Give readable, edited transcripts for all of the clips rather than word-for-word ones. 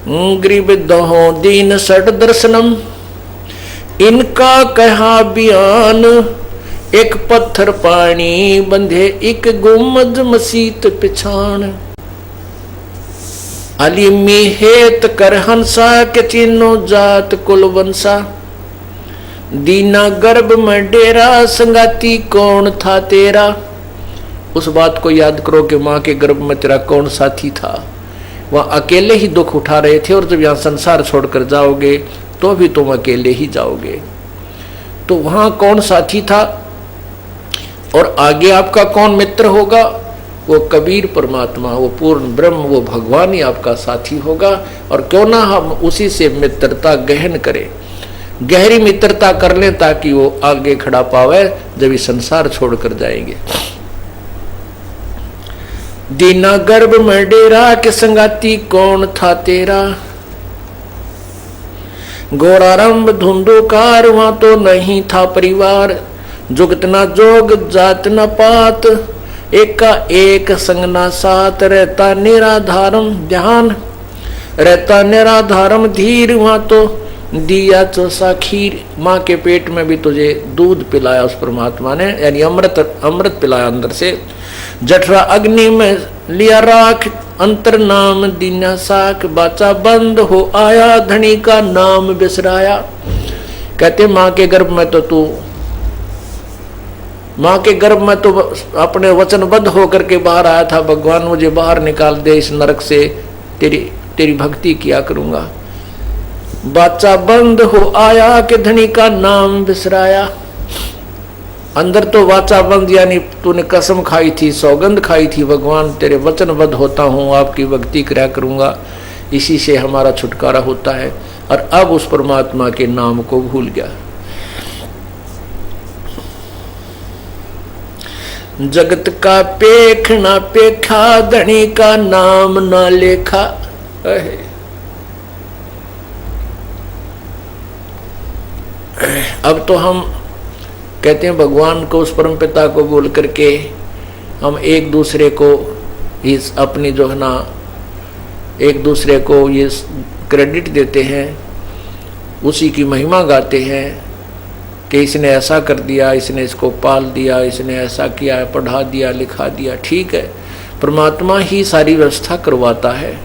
गरीब दहो दीन सठ दर्शनम, इनका कहा बयान, एक पत्थर पानी बंधे एक गुम्मद मसीत पिछान। अली मिहेत कर हंसा के चिन्नो जात कुल वंसा, दीना गर्भ में डेरा संगाती कौन था तेरा। उस बात को याद करो कि माँ के गर्भ में तेरा कौन साथी था। वह अकेले ही दुख उठा रहे थे और जब यहाँ संसार छोड़कर जाओगे तो भी तुम अकेले ही जाओगे। तो वहां कौन साथी था और आगे आपका कौन मित्र होगा? वो कबीर परमात्मा, वो पूर्ण ब्रह्म, वो भगवान ही आपका साथी होगा। और क्यों ना हम उसी से मित्रता गहन करें, गहरी मित्रता कर लें ताकि वो आगे खड़ा पावे जब इस संसार छोड़कर जाएंगे। दीना गर्भ में डेरा के संगाती कौन था तेरा, घोड़ारंभ धुंधुकार वहां तो नहीं था परिवार, जुगत न जोग जात न पात, एक का एक संग ना साथ, रहता निराधारम ध्यान, रहता निराधारम धीर, वहां तो दिया चोसा खीर। माँ के पेट में भी तुझे दूध पिलाया उस परमात्मा ने, यानी अमृत पिलाया अंदर से। जठरा अग्नि में लिया राख, अंतर नाम दीना साख, बाचा बंद हो आया धनी का नाम बिसराया। कहते माँ के गर्भ में तो तू, माँ के गर्भ में तो अपने वचनबद्ध होकर के बाहर आया था, भगवान मुझे बाहर निकाल दे इस नरक से, तेरी भक्ति किया करूंगा। बाचा बंद हो आया कि धनी का नाम बिसराया। अंदर तो वाचा बंद, यानी तूने कसम खाई थी, सौगंध खाई थी, भगवान तेरे वचनबद्ध होता हूँ, आपकी भक्ति किया करूंगा, इसी से हमारा छुटकारा होता है। और अब उस परमात्मा के नाम को भूल गया। जगत का पेख ना पेखा, धनी का नाम ना लेखा। अब तो हम कहते हैं भगवान को, उस परम पिता को बोल करके हम एक दूसरे को इस अपनी जो है ना, एक दूसरे को ये क्रेडिट देते हैं, उसी की महिमा गाते हैं कि इसने ऐसा कर दिया, इसने इसको पाल दिया, इसने ऐसा किया, पढ़ा दिया, लिखा दिया। ठीक है, परमात्मा ही सारी व्यवस्था करवाता है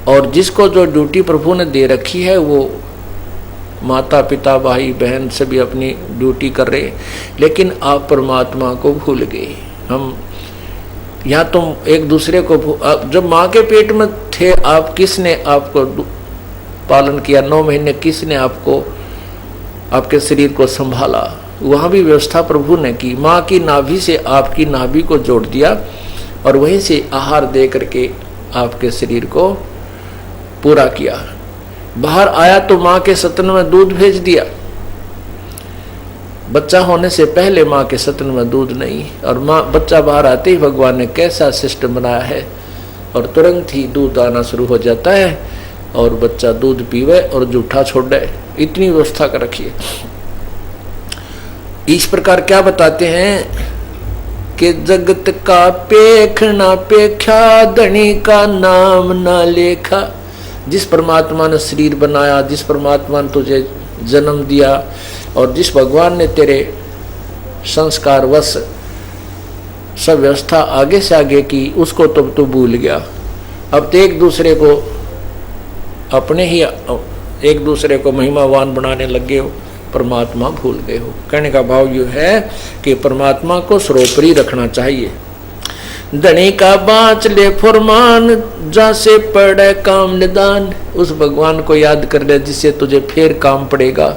और जिसको जो ड्यूटी प्रभु ने दे रखी है वो माता पिता भाई बहन सभी अपनी ड्यूटी कर रहे, लेकिन आप परमात्मा को भूल गए। हम या तुम एक दूसरे को, जब माँ के पेट में थे आप, किसने आपको पालन किया? 9 महीने किसने आपको, आपके शरीर को संभाला? वहाँ भी व्यवस्था प्रभु ने की। माँ की नाभि से आपकी नाभि को जोड़ दिया और वहीं से आहार दे करके आपके शरीर को पूरा किया। बाहर आया तो माँ के स्तन में दूध भेज दिया। बच्चा होने से पहले माँ के स्तन में दूध नहीं, और माँ बच्चा बाहर आते ही भगवान ने कैसा सिस्टम बनाया है, और तुरंत ही दूध आना शुरू हो जाता है और बच्चा दूध पीवे और जूठा छोड़े। इतनी व्यवस्था कर रखी है। इस प्रकार क्या बताते हैं कि जगत का पेख ना पेखा, धनी का नाम ना लेखा। जिस परमात्मा ने शरीर बनाया, जिस परमात्मा ने तुझे जन्म दिया और जिस भगवान ने तेरे संस्कार वश सब व्यवस्था आगे से आगे की, उसको तब तो भूल गया। अब तो एक दूसरे को अपने ही एक दूसरे को महिमावान बनाने लगे हो, परमात्मा भूल गए हो। कहने का भाव यह है कि परमात्मा को सर्वोपरि रखना चाहिए। धनी का बाँच ले फरमान, जैसे पड़े काम निदान। उस भगवान को याद कर ले जिससे तुझे फिर काम पड़ेगा।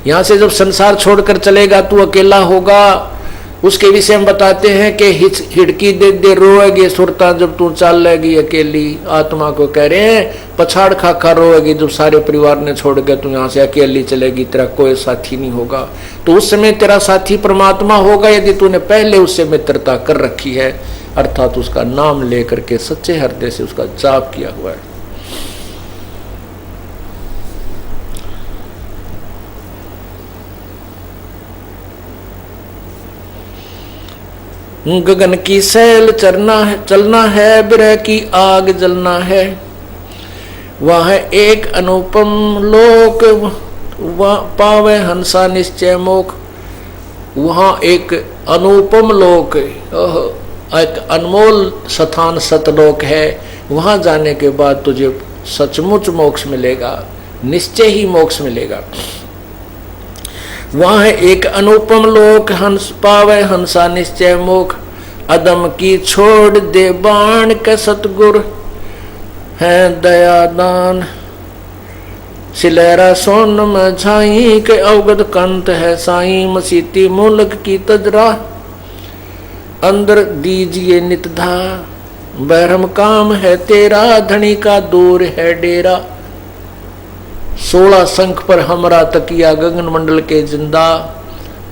यहाँ से जब संसार छोड़कर चलेगा तू अकेला होगा। उसके विषय में बताते हैं कि हिड़की दे दे रोएगी सुरता, जब तू चल लेगी अकेली। आत्मा को कह रहे हैं पछाड़ खा खा रोएगी जब सारे परिवार ने छोड़ गए, तू यहाँ से अकेली चलेगी, तेरा कोई साथी नहीं होगा। तो उस समय तेरा साथी परमात्मा होगा यदि तूने पहले उससे मित्रता कर रखी है, अर्थात उसका नाम लेकर के सच्चे हृदय से उसका जाप किया हुआ है। गगन की सैल चलना है, बिरह की आग जलना है। वह एक अनुपम लोक, वह पावे हंसा निश्चय मोख। वहाँ एक अनुपम लोक, एक अनमोल स्थान सतलोक है। वहाँ जाने के बाद तुझे सचमुच मोक्ष मिलेगा, निश्चय ही मोक्ष मिलेगा। वहाँ एक अनुपम लोक, हंस पावे हंसा निश्चय मोख। अदम की छोड़ दे बाण के सतगुर है दयादान। सिलेरा सोन में झाई के अवगत कंत है साई। मसीती मुल्क की तजरा अंदर दीजिए नितधा। बहरम काम है तेरा धनी का दूर है डेरा। 16 शंख पर हमरा तकिया गगन मंडल के जिंदा।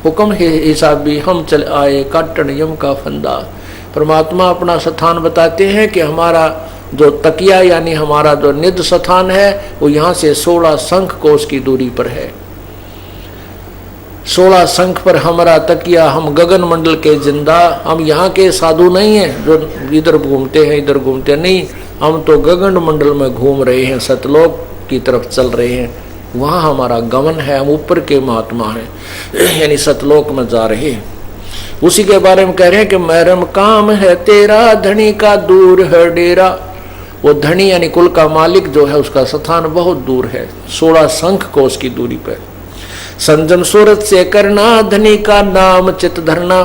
हुक्म है हिसाबी हम चल आए काटन यम का फंदा। परमात्मा अपना स्थान बताते हैं कि हमारा जो तकिया यानी हमारा जो निध स्थान है वो यहाँ से 16 शंख कोस की दूरी पर है। 16 शंख पर हमारा तकिया, हम गगन मंडल के जिंदा। हम यहाँ के साधु नहीं हैं जो इधर घूमते हैं इधर घूमते नहीं, हम तो गगन मंडल में घूम रहे हैं, सतलोक की तरफ चल रहे हैं। वहाँ हमारा गमन है, हम ऊपर के महात्मा हैं यानी सतलोक में जा रहे हैं। उसी के बारे में कह रहे हैं कि महरम काम है तेरा धनी का दूर है डेरा। वो धनी यानी कुल का मालिक जो है उसका स्थान बहुत दूर है, 16 शंख कोस की दूरी पर। संजम सूरत से करना धनी का नाम चित धरना।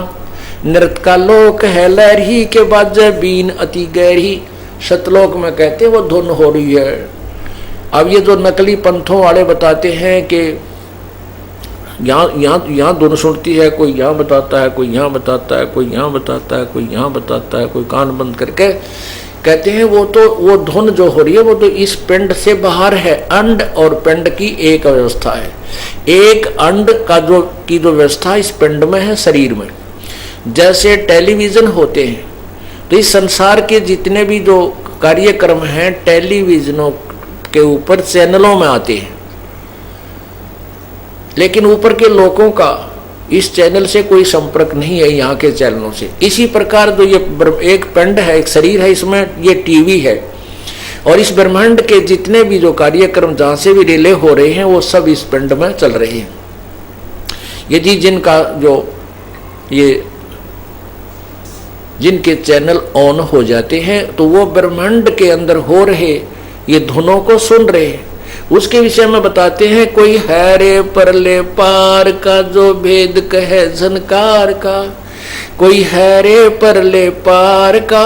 नृत्य का लोक है लहरी के बाजे बीन अति गहरी। सतलोक में कहते वो धुन हो रही है। अब ये जो नकली पंथों वाले बताते हैं कि यहाँ धुन सुनती है, कोई यहाँ बताता है, कोई यहाँ बताता है, कोई यहाँ बताता है, कोई यहाँ बताता है, कोई कान बंद करके कहते हैं वो धुन जो हो रही है वो तो इस पिंड से बाहर है। अंड और पिंड की एक व्यवस्था है। एक अंड का जो व्यवस्था इस पिंड में है, शरीर में। जैसे टेलीविजन होते हैं तो इस संसार के जितने भी जो कार्यक्रम हैं टेलीविजनों के ऊपर चैनलों में आते हैं, लेकिन ऊपर के लोगों का इस चैनल से कोई संपर्क नहीं है यहाँ के चैनलों से। इसी प्रकार जो ये एक पिंड है, एक शरीर है, इसमें ये टीवी है और इस ब्रह्मांड के जितने भी जो कार्यक्रम जहाँ से भी रिले हो रहे हैं वो सब इस पिंड में चल रहे हैं। यदि जिनके चैनल ऑन हो जाते हैं तो वो ब्रह्मांड के अंदर हो रहे ये धुनों को सुन रहे हैं। उसके विषय में बताते हैं कोई है रे परले पार का जो भेद कहे झनकार का। कोई है रे परले पार का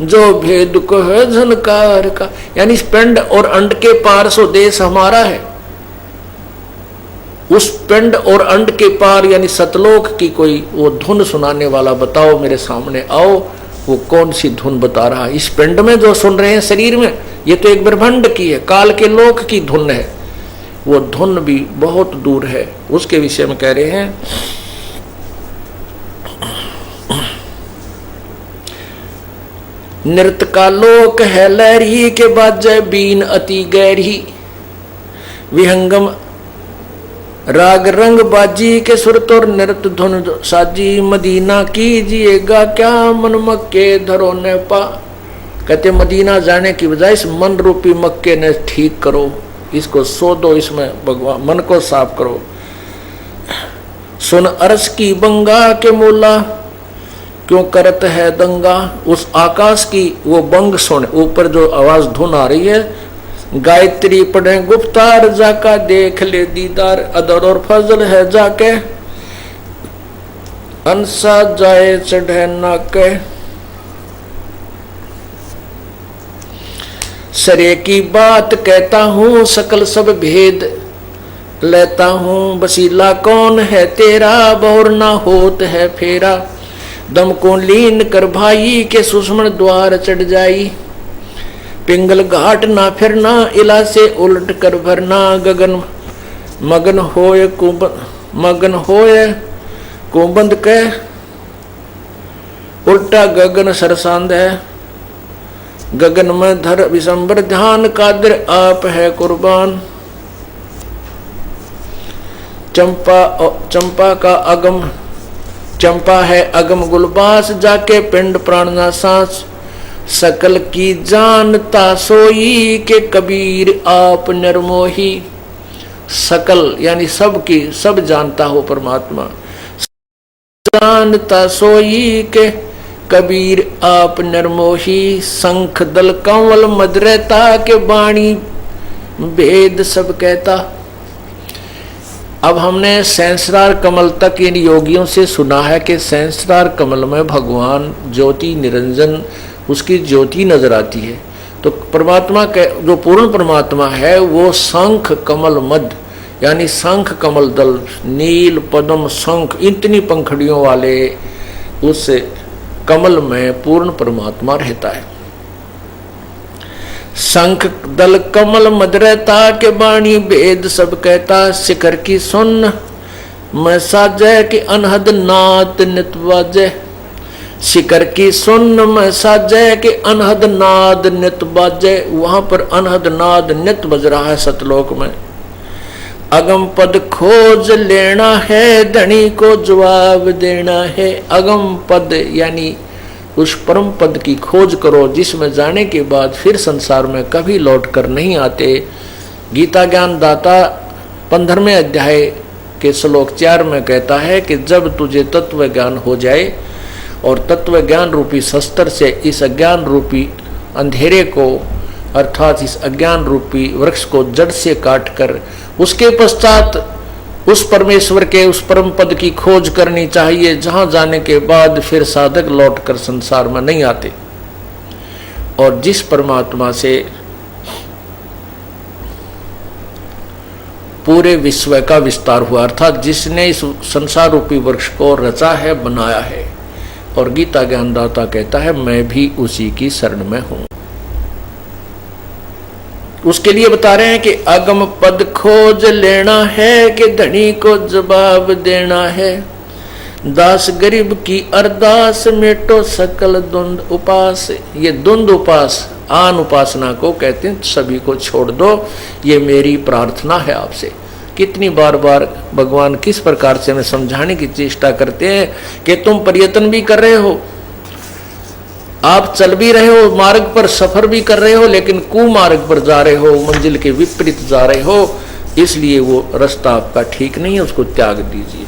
जो भेद कहे झनकार का, यानी पिंड और अंड के पार सो देश हमारा है। उस पिंड और अंड के पार यानी सतलोक की कोई वो धुन सुनाने वाला बताओ, मेरे सामने आओ। वो कौन सी धुन बता रहा है? इस पिंड में जो सुन रहे हैं शरीर में, ये तो एक ब्रह्मांड की है, काल के लोक की धुन है। वो धुन भी बहुत दूर है, उसके विषय में कह रहे हैं। नृत्य का लोक है लहरी के बाजे बीन अति गहरी। विहंगम राग रंग बाजी के सुरत और नृत्य धुन साजी। मदीना कीजिएगा क्या मन मक्के धरो ने पा। कहते मदीना जाने की बजाय इस मन रूपी मक्के ने ठीक करो, इसको सो दो, इसमें भगवान मन को साफ करो। सुन अरस की बंगा के मोला क्यों करत है दंगा। उस आकाश की वो बंग सुन, ऊपर जो आवाज धुन आ रही है। गायत्री पढ़े गुप्तार जाका देख ले दीदार। अदर और फजल है जाके अंसा जाए चढ़े नाके। सरे की बात कहता हूँ सकल सब भेद लेता हूँ। बसीला कौन है तेरा बहुर ना होत है फेरा। दम को लीन कर भाई के सुषमण द्वार चढ़ जाई। पिंगल घाट ना फिरना इला से उलट कर भरना। गगन मगन होए कुंबंद के उल्टा गगन सरसांद है। गगन में धर विशंबर ध्यान कादिर आप है कुर्बान। चंपा का अगम चंपा है अगम गुलबास। जाके पिंड प्राणना सांस सकल की जानता सोई के कबीर आप निर्मोही। सकल यानी सब की सब जानता हो परमात्मा, जानता सोई के कबीर आप निर्मोही। शंख दल कंवल मदरता के वाणी वेद सब कहता। अब हमने सहस्रार कमल तक इन योगियों से सुना है कि सहस्रार कमल में भगवान ज्योति निरंजन उसकी ज्योति नजर आती है। तो परमात्मा के जो पूर्ण परमात्मा है वो शंख कमल मद यानी शंख कमल दल नील पद्म शंख इतनी पंखड़ियों वाले उस कमल में पूर्ण परमात्मा रहता है। शंख दल कमल मदरता के बाणी वेद सब कहता। शिखर की सुन मैं साजय के अनहद नात नित बाजय। शिखर की सुन मैं साजय के अनहद नाद नित बाजय। वहां पर अनहद नाद नित बज रहा है सतलोक में। अगम पद खोज लेना है धनी को जवाब देना है। अगम पद यानी उस परम पद की खोज करो जिसमें जाने के बाद फिर संसार में कभी लौट कर नहीं आते। गीता ज्ञान दाता 15वें अध्याय के श्लोक 4 में कहता है कि जब तुझे तत्व ज्ञान हो जाए और तत्व ज्ञान रूपी शस्त्र से इस अज्ञान रूपी अंधेरे को अर्थात इस अज्ञान रूपी वृक्ष को जड़ से काट कर उसके पश्चात उस परमेश्वर के उस परम पद की खोज करनी चाहिए जहां जाने के बाद फिर साधक लौटकर संसार में नहीं आते। और जिस परमात्मा से पूरे विश्व का विस्तार हुआ अर्थात जिसने इस संसार रूपी वृक्ष को रचा है बनाया है। और गीता ज्ञानदाता कहता है मैं भी उसी की शरण में हूं। उसके लिए बता रहे हैं कि अगम पद खोज लेना है कि धनी को जवाब देना है। दास गरीब की अरदास मेटो सकल द्वंद उपास। ये द्वंद उपास आन उपासना को कहते हैं, सभी को छोड़ दो, ये मेरी प्रार्थना है आपसे। कितनी बार बार भगवान किस प्रकार से हमें समझाने की चेष्टा करते हैं कि तुम प्रयत्न भी कर रहे हो, आप चल भी रहे हो, मार्ग पर सफर भी कर रहे हो, लेकिन कुमार्ग पर जा रहे हो, मंजिल के विपरीत जा रहे हो, इसलिए वो रास्ता आपका ठीक नहीं है, उसको त्याग दीजिए।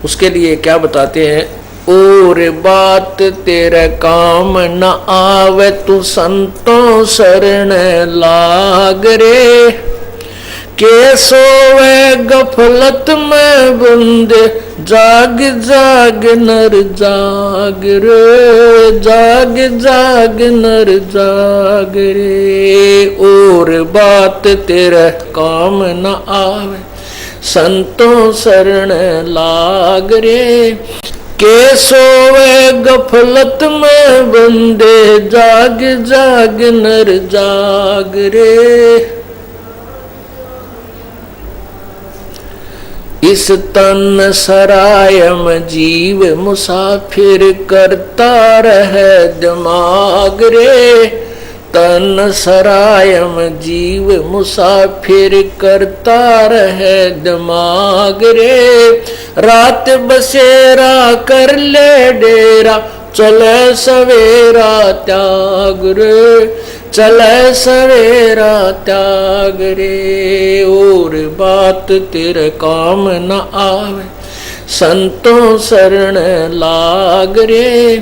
उसके लिए क्या बताते हैं, और बात तेरे काम न आवे तू संतों शरण लाग रे। के सोवे गफलत में बंदे जाग जाग नर जाग रे। जाग जाग नर जाग रे। और बात तेरे काम न आवे संतों शरण लाग रे। के सोवे गफलत में बंदे जाग जाग नर जाग रे। इस तन सराय में जीव मुसाफिर करता रहे दिमाग रे। तन सराय में जीव मुसाफिर करता रहे दिमाग रे। रात बसेरा कर ले डेरा चले सवेरा त्याग रे। चले सवेरा त्याग रे। और बात तेरे काम न आवे संतों शरण लाग रे।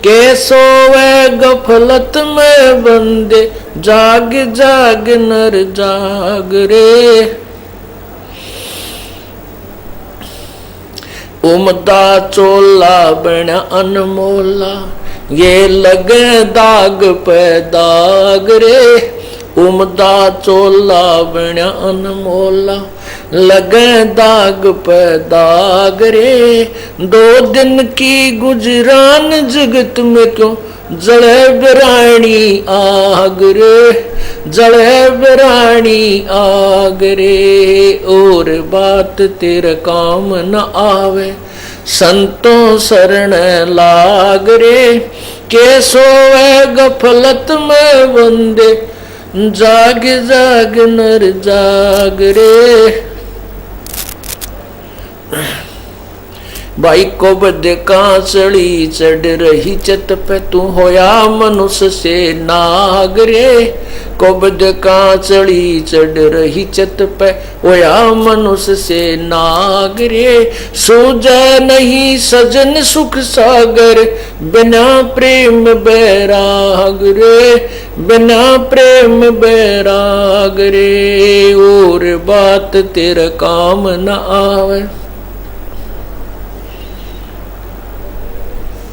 के सोवे गफलत में बंदे जाग जाग नर जाग रे। उमदा चोला बना अनमोला ये लगे दाग पे दाग रे। उमदा चोला बना अनमोला लगे दाग पे दाग रे। 2 दिन की गुजरान जगत में क्यों जले बिरानी आग रे। जले बिरानी आग रे। और बात तेरे काम न आवे संतों शरण लाग रे। के सोवे गफलत में बंदे जाग जाग नर जाग रे। भाई को बद कांचड़ी चढ़ रही चत पे, तू होया मनुष्य से नाग रे। को बद कांचड़ी चढ़ रही चत पे, होया मनुष्य से नाग रे। सूझे नहीं सजन सुख सागर, बिना प्रेम बैराग रे, बिना प्रेम बैराग रे। और बात तेरा काम न आवे,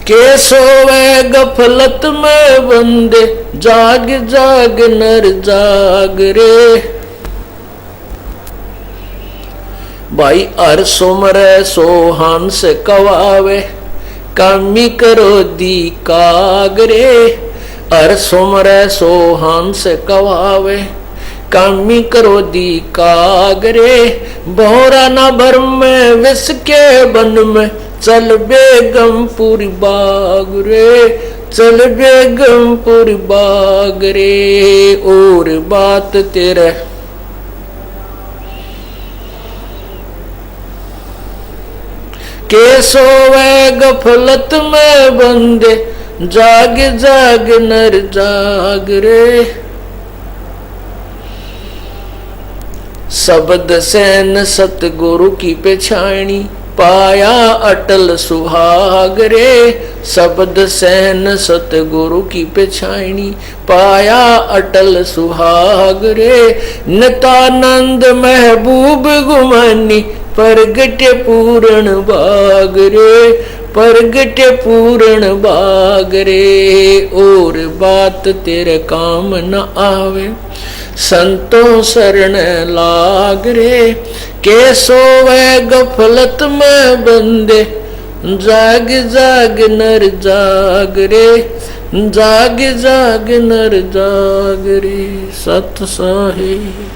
के सोवे गफलत में बंदे, जाग जाग नर जाग रे। भाई हर सोमरे सोहान से कवावे, कामी करो दी कागरे। हर सोमरे सोहान से कवावे, कामी करो दी कागरे। बोरा न भर में विष के बन में, चल बेगमपुर बाग रे, चल बेगमपुर बाग रे। और बात तेरे के सोवे गफलत में बंदे, जाग जाग नर जाग रे। शब्द सैन सतगुरु की पेछाणी, पाया अटल सुहाग रे। शब्द सैन सतगुरु की पेछाणी, पाया अटल सुहाग रे। नितानंद महबूब गुमानी, परगट पूर्ण बाग रे, परगट पूर्ण बाग रे। और बात तेरे काम न आवे, संतों शरण लाग रे। के सोवे गफलत में बंदे, जाग जाग नर जाग रे, जाग जाग नर जाग रे। सत साहिब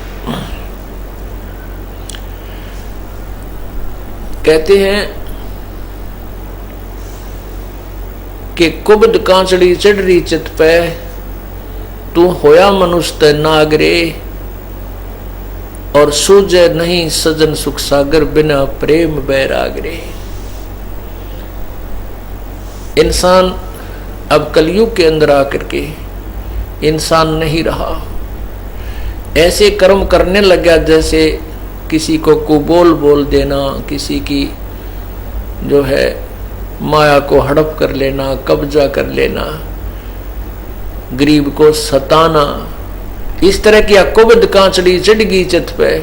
कहते हैं कि कुबद कांचड़ी चढ़ रही चित पे, तू होया मनुष्य नागरे। और सूझे नहीं सजन सुख सागर, बिना प्रेम बैरागरे। इंसान अब कलयुग के अंदर आकर के इंसान नहीं रहा, ऐसे कर्म करने लगा जैसे किसी को कुबोल बोल देना, किसी की जो है माया को हड़प कर लेना, कब्जा कर लेना, गरीब को सताना। इस तरह की कुबद कांचड़ी चढ़गी चित पे,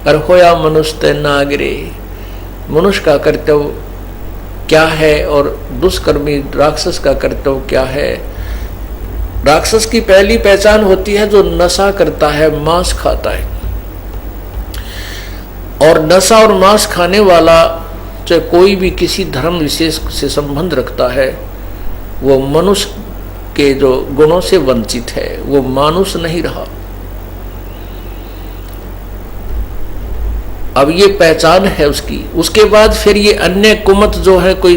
और होया मनुष्य नागरे। मनुष्य का कर्तव्य क्या है और दुष्कर्मी राक्षस का कर्तव्य क्या है? राक्षस की पहली पहचान होती है जो नशा करता है, मांस खाता है। और नशा और मांस खाने वाला चाहे कोई भी किसी धर्म विशेष से संबंध रखता है, वो मनुष्य के जो गुणों से वंचित है, वो मानुष नहीं रहा। अब ये पहचान है उसकी। उसके बाद फिर ये अन्य कुमत जो है, कोई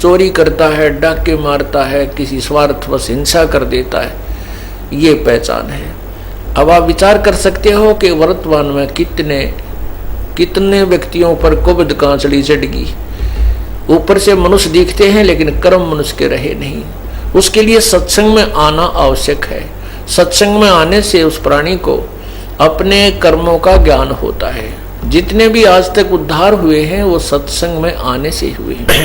चोरी करता है, डाके मारता है, किसी स्वार्थवश हिंसा कर देता है, ये पहचान है। अब आप विचार कर सकते हो कि वर्तमान में कितने व्यक्तियों पर कुबद कांचड़ी चढ़गी। ऊपर से मनुष्य दिखते हैं लेकिन कर्म मनुष्य के रहे नहीं। उसके लिए सत्संग में आना आवश्यक है। सत्संग में आने से उस प्राणी को अपने कर्मों का ज्ञान होता है। जितने भी आज तक उद्धार हुए हैं वो सत्संग में आने से हुए हैं।